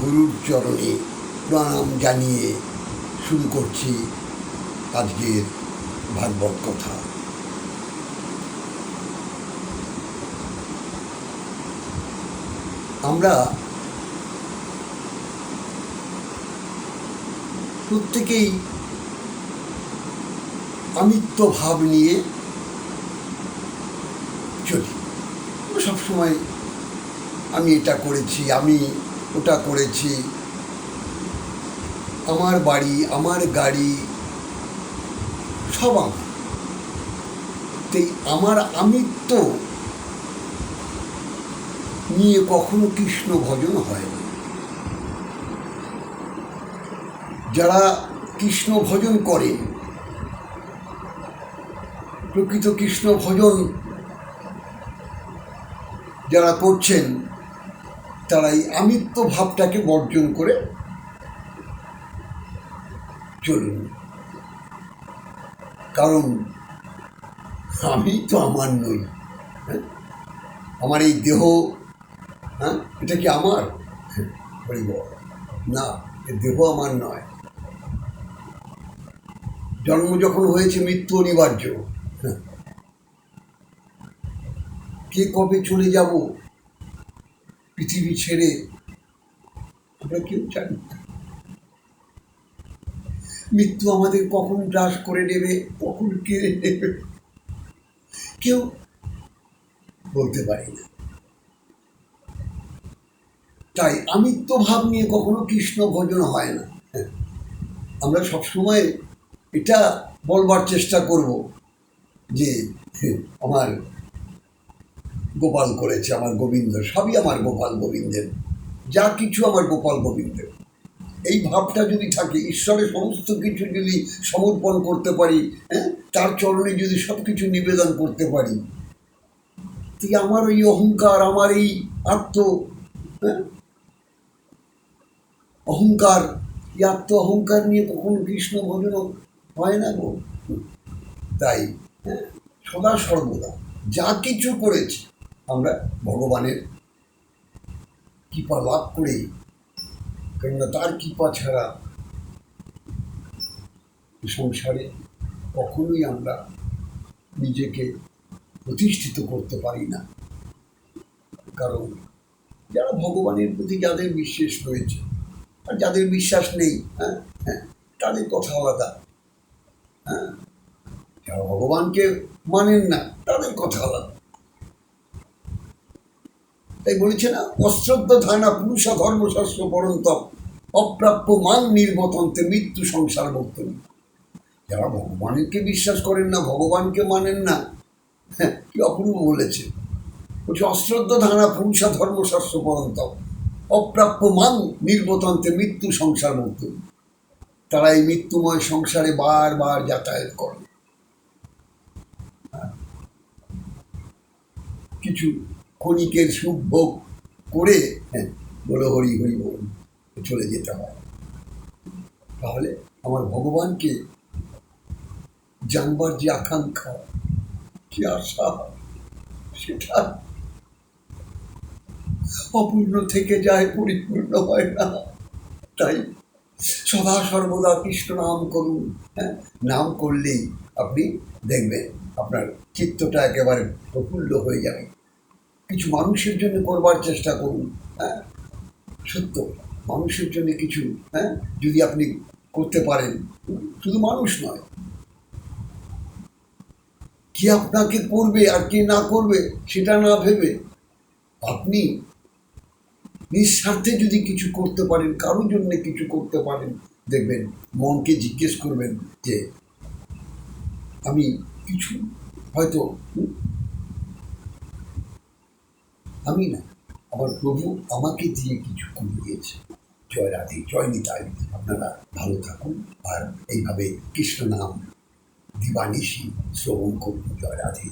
গুরুর চরণে প্রণাম জানিয়ে শুরু করছি আজকের ভাগবত কথা। আমরা প্রত্যেকেই আমিত্ব ভাব নিয়ে চলি। সবসময় আমি এটা করেছি, আমি ওটা করেছি, আমার বাড়ি, আমার গাড়ি, সব আমার। তাই আমার আমিত্ব নিয়ে কখনো কৃষ্ণ ভজন হয় না। যারা কৃষ্ণ ভজন করে, প্রকৃত কৃষ্ণ ভজন যারা করছেন, তারা এই আমিত্ব ভাবটাকে বর্জন করে চলুন। কারণ আমি তো আমার নই। আমার এই দেহ, এটা কি আমার? না, এই দেহ আমার নয়। জন্ম যখন হয়েছে, মৃত্যু অনিবার্য। কে কবে চলে যাব পৃথিবী ছেড়ে, আমরা কেউ জানি না। মৃত্যু আমাদের কখন গ্রাস করে নেবে, কখন কেড়ে নেবে, কেউ বলতে পারি না। তাই আমিত্ব ভাব নিয়ে কখনো কৃষ্ণ ভজন হয় না। আমরা সবসময় এটা বলবার চেষ্টা করব যে আমার গোপাল করেছে, আমার গোবিন্দ, সবই আমার গোপাল গোবিন্দের, যা কিছু আমার গোপাল গোবিন্দের। এই ভাবটা যদি থাকে, ঈশ্বরের সমস্ত কিছু যদি সমর্পণ করতে পারি, তার চরণে যদি সব কিছু নিবেদন করতে পারি, তাই আমার এই অহংকার, আমার এই অহংকার, এই আত্ম অহংকার নিয়ে কখনো কৃষ্ণ ভজন হয় না গো। তাই সদা সর্বদা যা কিছু করেছি আমরা ভগবানের কৃপা লাভ করেই, কেননা তার কৃপা ছাড়া সংসারে কখনোই আমরা নিজেকে প্রতিষ্ঠিত করতে পারি না। কারণ যারা ভগবানের প্রতি যাদের বিশ্বাস রয়েছে, আর যাদের বিশ্বাস নেই, তাদের কথা আলাদা। যারা ভগবানকে মানেন না, তাদের কথা আলাদা। তাই বলেছে না, অশ্রদ্ধ ধানা পুরুষা ধর্মশাস্ত্র পরন্তপ অপ্রাপ্য মান নির্বতন্তে মৃত্যু সংসার বর্তনী। যারা ভগবানকে বিশ্বাস করেন না, ভগবানকে মানেন না, কি অপূর্ব বলেছে। বলছে অশ্রদ্ধ ধানা পুরুষা ধর্মশাস্ত্র পরন্তপ অপ্রাপ্য মান নির্বতন্তে মৃত্যু সংসার বর্তনী। তারা এই মৃত্যুময় সংসারে বারবার যাতায়াত করে। কিছু ক্ষণিকের সুখ ভোগ করে বলে হরি হরি বল চলে যেতে হয়। তাহলে আমার ভগবানকে জানবার যে আকাঙ্ক্ষা, যে আশা, সেটা অপূর্ণ থেকে যায়, পরিপূর্ণ হয় না। তাই সদা সর্বদা কৃষ্ণ নাম করুন। নাম করলেই আপনি দেখবেন আপনার চিত্তটা একেবারে প্রফুল্ল হয়ে যাবে। কিছু মানুষের জন্য করবার চেষ্টা করুন। সত্য মানুষের জন্য কিছু যদি আপনি করতে পারেন, শুধু মানুষ নয়, কি আপনাকে করবে আর কে না করবে সেটা না ভেবে আপনি নিঃস্বার্থে যদি কিছু করতে পারেন, কারোর জন্য কিছু করতে পারেন, দেখবেন মনকে জিজ্ঞেস করবেন যে আমি কিছু হয়তো আমি না, আমার প্রভু আমাকে দিয়ে কিছু করিয়েছে। জয় রাধে, জয় নিতাই। আপনারা ভালো থাকুন আর এইভাবে কৃষ্ণ নাম দিবানিশি শ্রবণ করুন। জয় রাধে।